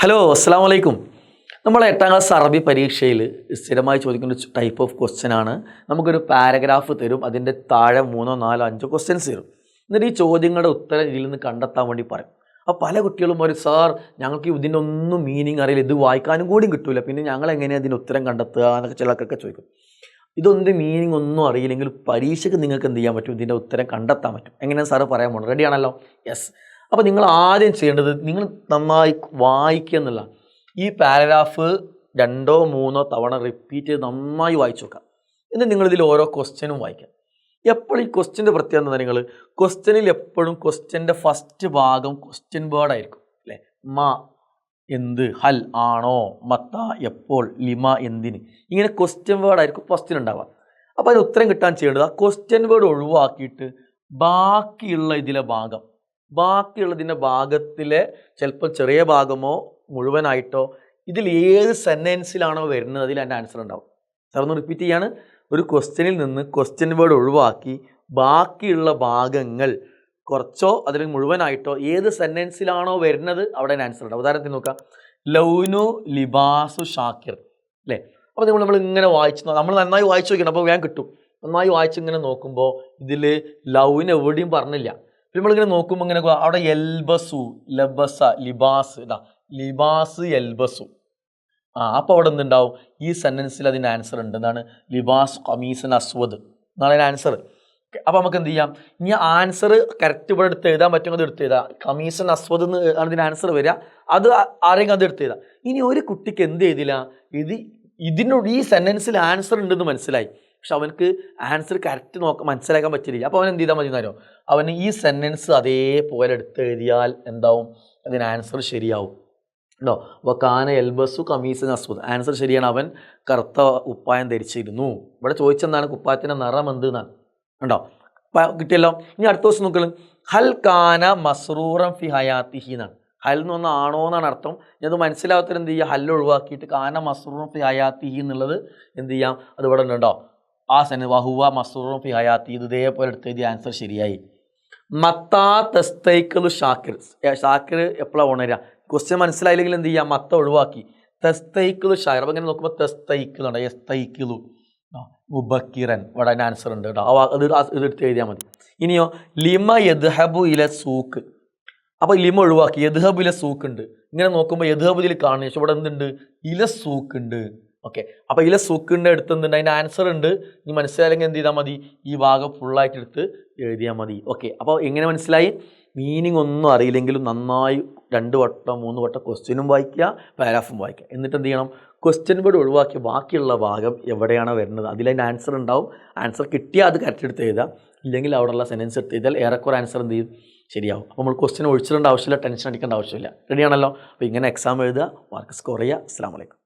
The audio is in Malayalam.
ഹലോ അസ്സാം വലൈക്കും. നമ്മൾ 8ാം ക്ലാസ് അറബി പരീക്ഷയിൽ സ്ഥിരമായി ചോദിക്കുന്ന ടൈപ്പ് ഓഫ് ക്വസ്റ്റ്യൻ ആണ്. നമുക്കൊരു പാരഗ്രാഫ് തരും, അതിൻ്റെ താഴെ 3, 4, 5 ക്വസ്റ്റ്യൻസ് തരും. എന്നിട്ട് ഈ ചോദ്യങ്ങളുടെ ഉത്തരം ഇതിൽ നിന്ന് കണ്ടെത്താൻ വേണ്ടി പറയും. അപ്പോൾ പല കുട്ടികളും പറയും, സാർ ഞങ്ങൾക്ക് ഇതിൻ്റെ ഒന്നും മീനിങ് അറിയില്ല, ഇത് വായിക്കാനും കൂടിയും കിട്ടില്ല, പിന്നെ ഞങ്ങൾ എങ്ങനെയാണ് ഇതിൻ്റെ ഉത്തരം കണ്ടെത്തുക എന്നൊക്കെ ചിലർക്കൊക്കെ ചോദിക്കും. ഇതൊന്നും മീനിങ് ഒന്നും അറിയില്ലെങ്കിൽ പരീക്ഷയ്ക്ക് നിങ്ങൾക്ക് എന്ത് ചെയ്യാൻ പറ്റും, ഇതിൻ്റെ ഉത്തരം കണ്ടെത്താൻ പറ്റും. എങ്ങനെയാണ് സാറ് പറയാൻ പോകുന്നത്? റെഡിയാണല്ലോ? യെസ്. അപ്പോൾ നിങ്ങൾ ആദ്യം ചെയ്യേണ്ടത് നിങ്ങൾ നന്നായി വായിക്കുക എന്നുള്ള ഈ പാരഗ്രാഫ് 2, 3 തവണ റിപ്പീറ്റ് ചെയ്ത് നന്നായി വായിച്ചു നോക്കാം. എന്നിട്ട് നിങ്ങളിതിൽ ഓരോ ക്വസ്റ്റ്യനും വായിക്കാം. എപ്പോഴും ഈ ക്വസ്റ്റ്യൻ്റെ പ്രത്യേകത എന്താ, നിങ്ങൾ ക്വസ്റ്റ്യനിൽ എപ്പോഴും ക്വസ്റ്റ്യൻ്റെ ഫസ്റ്റ് ഭാഗം ക്വസ്റ്റ്യൻ വേർഡ് ആയിരിക്കും അല്ലേ. മ എന്ത്, ഹൽ ആണോ, മത്ത എപ്പോൾ, ലിമ എന്തിന്, ഇങ്ങനെ ക്വസ്റ്റ്യൻ വേർഡ് ആയിരിക്കും ക്വസ്റ്റ്യൻ ഉണ്ടാവുക. അപ്പോൾ അതിന് ഉത്തരം കിട്ടാൻ ചെയ്യേണ്ടത് ആ ക്വസ്റ്റ്യൻ വേർഡ് ഒഴിവാക്കിയിട്ട് ബാക്കിയുള്ളതിൻ്റെ ഭാഗത്തിലെ ചിലപ്പോൾ ചെറിയ ഭാഗമോ മുഴുവനായിട്ടോ ഇതിൽ ഏത് സെൻറ്റൻസിലാണോ വരുന്നത് അതിൽ എൻ്റെ ആൻസർ ഉണ്ടാവും. സാർ ഒന്ന് റിപ്പീറ്റ് ചെയ്യാണ്. ഒരു ക്വസ്റ്റ്യനിൽ നിന്ന് ക്വസ്റ്റ്യൻ വേർഡ് ഒഴിവാക്കി ബാക്കിയുള്ള ഭാഗങ്ങൾ കുറച്ചോ അതിൽ മുഴുവനായിട്ടോ ഏത് സെൻറ്റൻസിലാണോ വരുന്നത് അവിടെ എൻ്റെ ആൻസർ ഉണ്ടാവും. ഉദാഹരണത്തിന് നോക്കാം, ലൗനു ലിബാസു ഷാക്കിർ അല്ലേ. അപ്പോൾ നമ്മൾ ഇങ്ങനെ നമ്മൾ നന്നായി വായിച്ചു നോക്കണം, അപ്പോൾ വേഗം കിട്ടും. നന്നായി വായിച്ചിങ്ങനെ നോക്കുമ്പോൾ ഇതിൽ ലൗന് എവിടെയും പറഞ്ഞില്ല. നമ്മളിങ്ങനെ നോക്കുമ്പോൾ ഇങ്ങനെ അവിടെ എൽബസു, ലബസ, ലിബാസ്, ലിബാസ് എൽബസു. അപ്പോൾ അവിടെ എന്തുണ്ടാവും, ഈ സെൻറ്റൻസിൽ അതിൻ്റെ ആൻസർ ഉണ്ട്. എന്താണ്? ലിബാസ് ഖമീസൻ അസ്വദ് എന്നാണ് അതിൻ്റെ ആൻസർ. അപ്പോൾ നമുക്ക് എന്ത് ചെയ്യാം, ഇനി ആൻസർ കറക്റ്റ് ഇവിടെ എടുത്ത് എഴുതാൻ പറ്റും, അത് എടുത്ത് എഴുതാം. ഖമീസൻ അസ്വദ് എന്ന് ആണ് ഇതിൻ്റെ ആൻസർ വരിക. അത് ആരെങ്കിലും അത് എടുത്ത് എഴുതാം. ഇനി ഒരു കുട്ടിക്ക് എന്ത് ചെയ്തില്ല, ഇതിനോട് ഈ സെൻറ്റൻസിൽ ആൻസർ ഉണ്ടെന്ന് മനസ്സിലായി, പക്ഷെ അവനക്ക് ആൻസർ കറക്റ്റ് മനസ്സിലാക്കാൻ പറ്റില്ല. അപ്പോൾ അവൻ എന്ത് ചെയ്താൽ മതി എന്നറിയോ, അവന് ഈ സെൻറ്റൻസ് അതേപോലെ എടുത്ത് എഴുതിയാൽ എന്താവും, അതിന് ആൻസർ ശരിയാവും. ഉണ്ടോ? വക്കാന എൽബസു കമീസൻ അസ്വദ്, ആൻസർ ശരിയാണ്. അവൻ കറുത്ത കുപ്പായം ധരിച്ചിരുന്നു. ഇവിടെ ചോദിച്ചെന്താണ്, കുപ്പായത്തിൻ്റെ നിറം എന്ത് എന്നാണ്. ഉണ്ടോ? കിട്ടിയല്ലോ. ഇനി അടുത്ത ദിവസം നോക്കണം, ഹൽ കാന മസ്റൂറൻ ഫി ഹയാത്തിഹി എന്നാണ്. ഹൽ എന്ന് പറഞ്ഞാൽ ആണോ എന്നാണ് അർത്ഥം. ഇത് മനസ്സിലാവാത്തവർ എന്ത് ചെയ്യുക, ഹല്ല് ഒഴിവാക്കിയിട്ട് കാന മസ്റൂറൻ ഫി ഹയാത്തിഹി എന്നുള്ളത് എന്ത് ചെയ്യാം, അത് ഇവിടെ ഉണ്ടോ, ആ സെൻ വഹുവ മസ്റൂറുൻ ഫി ഹയാത്തി, ഇത് ഇതേപോലെ എടുത്ത് എഴുതിയ ആൻസർ ശരിയായി. മത്താ തസ്തൈക്കലു ഷാക്കിർ, ഷാക്കിർ എപ്പോഴാണ് ഉണരുക, ക്വസ്റ്റ്യൻ മനസ്സിലായില്ലെങ്കിൽ എന്ത് ചെയ്യുക, മത്ത ഒഴിവാക്കി തസ്തൈക്കലു ഷാക്കിർ. അപ്പോൾ ഇങ്ങനെ നോക്കുമ്പോൾ തസ്തൈക്കിലുണ്ട്, എസ്തൈക്കിലു മുബക്കിറൻ, ഇവിടെ അതിൻ്റെ ആൻസർ ഉണ്ട് കേട്ടോ. അത് എടുത്ത് എഴുതിയാൽ മതി. ഇനിയോ ലിമ യദ്ഹബു ഇല സൂക്ക്, അപ്പോൾ ലിമ ഒഴിവാക്കി യദ്ഹബു ഇല സൂക്ക് ഉണ്ട്. ഇങ്ങനെ നോക്കുമ്പോൾ യദ്ഹബു ഇതിൽ കാണുന്നു, പക്ഷെ ഇവിടെ എന്തുണ്ട്, ഇല സൂക്ക് ഉണ്ട്. ഓക്കെ, അപ്പോൾ ഇതിലെ സൂക്കിൻ്റെ അടുത്ത് എന്തുണ്ട്, അതിൻ്റെ ആൻസർ ഉണ്ട്. ഇനി മനസ്സിലായെങ്കിൽ എന്ത് ചെയ്താൽ മതി, ഈ ഭാഗം ഫുള്ളായിട്ട് എടുത്ത് എഴുതിയാൽ മതി. ഓക്കെ, അപ്പോൾ എങ്ങനെ മനസ്സിലായി? മീനിങ് ഒന്നും അറിയില്ലെങ്കിലും നന്നായി 2 വട്ടം 3 വട്ടം ക്വസ്റ്റ്യനും വായിക്കുക, പാരാഗ്രാഫും വായിക്കുക. എന്നിട്ട് എന്ത് ചെയ്യണം, ക്വസ്റ്റ്യൻ വേർഡ് ഒഴിവാക്കി ബാക്കിയുള്ള ഭാഗം എവിടെയാണോ വരുന്നത് അതിലതിൻ്റെ ആൻസർ ഉണ്ടാവും. ആൻസർ കിട്ടിയാൽ അത് കറക്റ്റ് എടുത്ത് എഴുതാം, ഇല്ലെങ്കിൽ അവിടെയുള്ള സെൻറ്റൻസ് എടുത്ത് എഴുതിയാൽ ഏറെക്കുറെ ആൻസർ എന്ത് ചെയ്യും, ശരിയാവും. അപ്പോൾ നമ്മൾ ക്വസ്റ്റ്യൻ ഒഴിച്ചിടേണ്ട ആവശ്യമില്ല, ടെൻഷൻ അടിക്കേണ്ട ആവശ്യമില്ല. റെഡിയാണല്ലോ? അപ്പോൾ ഇങ്ങനെ എക്സാം എഴുതുക, മാർക്ക് സ്കോർ ചെയ്യുക. അസ്സലാമു അലൈക്കും.